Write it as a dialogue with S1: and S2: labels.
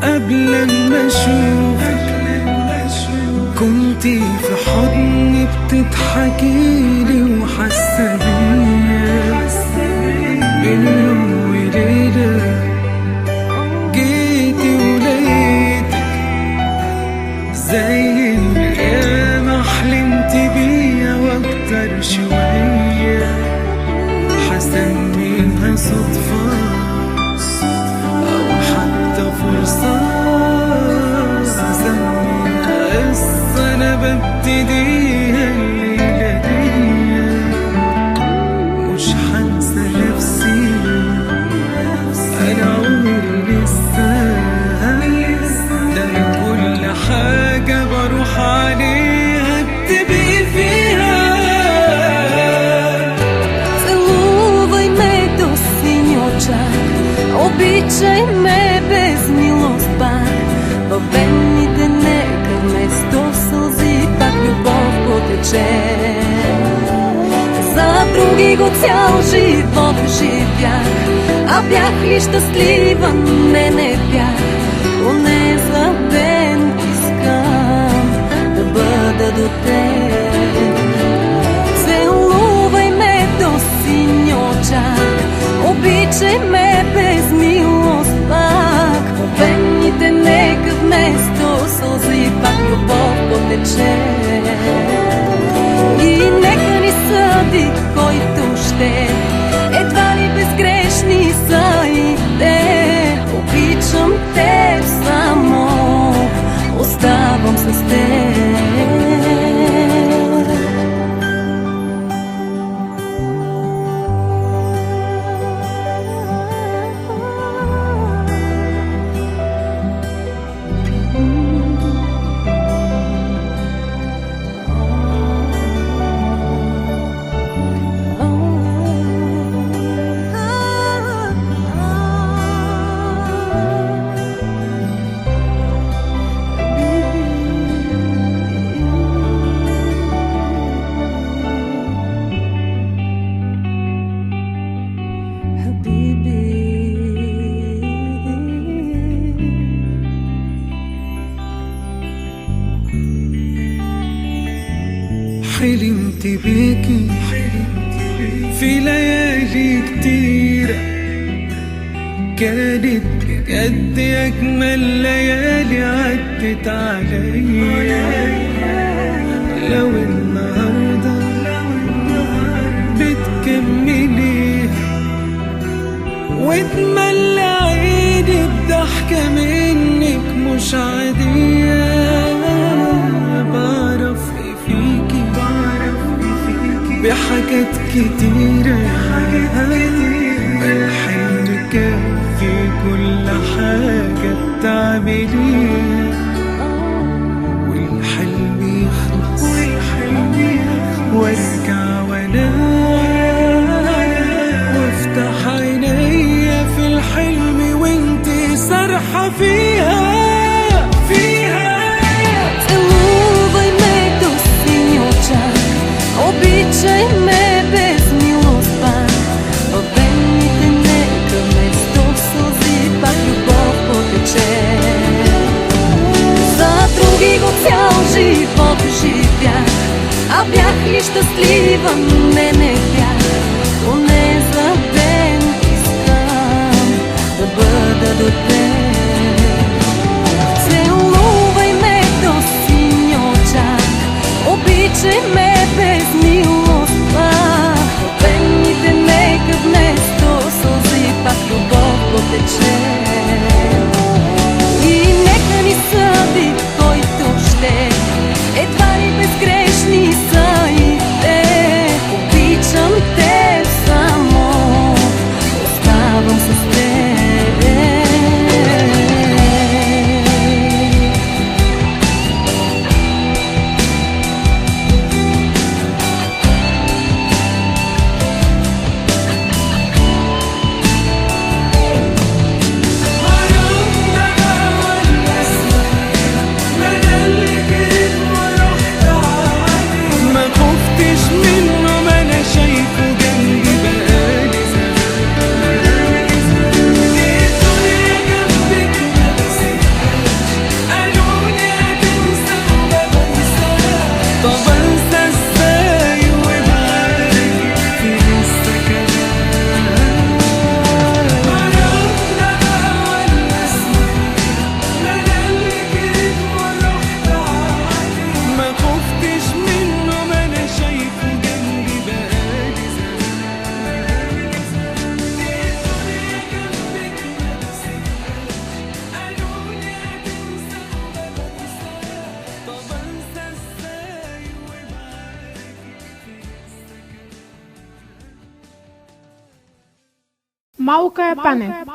S1: قبل ما اشوفك كنتي في حضني بتضحكيلي وحاسه بيا. بين يوم وليله جيتي ولقيتك زي الايام حلمت بيا واكتر شويه. حسميها صدفه او حتى فرصه، سميها قصه انا ببتديها الليله دي. مش هنسى نفسي انا عمري لسه، ده كل حاجه بروح عليها بتبقي فيها.
S2: Обичай ме без милост пак, в бедните нека вместо сълзи пак любов потече. За други го цял живот живях, а бях ли щастлива? Не бях. Поне за ден искам да бъда до теб. Целувай ме до сини очак, обичай ме без милост пак. Обемните нека вместо сълзи пак любов потече. И нека ни съди който ще, едва ли безгрешни са и те. Обичам те само, оставам с теб.
S1: حلمت بيكي في ليالي كتيرة، كانت بجد أجمل ليالي عدت عليا. لو النهاردة بتكمليها وتملى عيني بضحكة منك مش عادية. بعرف ايه فيكي بحاجات كتيرة، الحلم كافي كل حاجة بتعمليها. والحلم يخلص وارجع وانام وافتح عينيا في الحلم وانتي سارحة فيها.
S2: Целувай ме до сини очак, обичай ме без милост пак. В бедните нека вместо сълзи пак любов потече. За други го цял живот живях, а бях ли щастлива? Не бях. Поне за ден искам да бъда до теб. Целувай ме до сини очак, обичай ме без милост пак. Бедните нека вместо сълзи пак любов потече. И нека ни съди който ще, едва ли безгрешни са и те.
S3: Малка е пане.